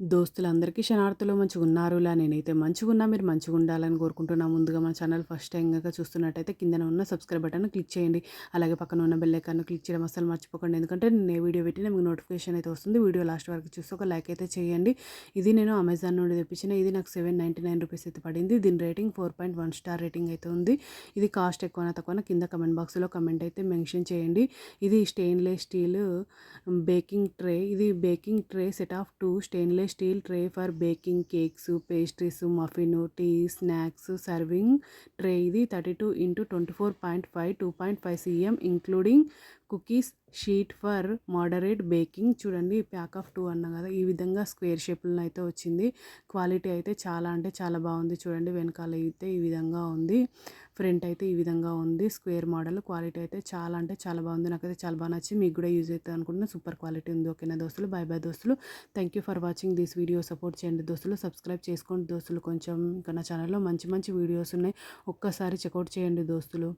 దోస్తులందరికీ శనార్థులు మంచిగున్నారులా. నేనైతే మంచిగున్నా. మీరు మంచిగుండాలని కోరుకుంటున్నా. ముందుగా మన ఛానల్ ఫస్ట్ టైం గనక చూస్తున్నట్టయితే కిందన ఉన్న సబ్స్క్రైబ్ బటన్ క్లిక్ చేయండి. అలాగే పక్కన ఉన్న బెల్ ఐకాన్‌ను క్లిక్ చేయడం అస్సలు మర్చిపోకండి. ఎందుకంటే నేను ఏ వీడియో పెట్టినా మీకు నోటిఫికేషన్ అయితే వస్తుంది. వీడియో లాస్ట్ వరకు చూసి ఒక లైక్ అయితే చేయండి. ఇది నేను అమెజాన్ నుండి తెప్పించిన. ఇది నాకు ₹799 అయితే పడింది. దీని రేటింగ్ 4.1 స్టార్ రేటింగ్ అయితే ఉంది. ఇది కాస్ట్ ఎక్కువనా తక్కువనా కింద కమెంట్ బాక్స్‌లో కమెంట్ అయితే మెన్షన్ చేయండి. ఇది స్టెయిన్‌లెస్ స్టీల్ బేకింగ్ ట్రే. ఇది baking tray set of 2 stainless steel tray for baking cakes, pastries, muffin, tea, snacks serving tray. ఇది 32 into 24.5 2.5 cm including cookies sheet for moderate baking. చూడండి pack of 2 అన్నా కదా, ఈ విధంగా square షేప్లో అయితే వచ్చింది. క్వాలిటీ అయితే చాలా అంటే చాలా బాగుంది. చూడండి వెనకాల అయితే ఈ విధంగా ఉంది, ఫ్రంట్ అయితే ఈ విధంగా ఉంది. స్క్వేర్ మోడల్ క్వాలిటీ అయితే చాలా అంటే చాలా బాగుంది. నాకైతే చాలా బాగా నచ్చింది. మీకు కూడా యూజ్ అవుతుంది అనుకుంటున్నా. సూపర్ క్వాలిటీ ఉంది. ఓకేనా దోస్తులు, బై బై దోస్తులు. Thank you for watching this video. Support చేయండి దోస్తులు, సబ్స్క్రైబ్ చేసుకోండి దోస్తులు. కొంచెం ఇంకా నా ఛానల్లో మంచి మంచి వీడియోస్ ఉన్నాయి, ఒక్కసారి చెక్అవుట్ చేయండి దోస్తులు.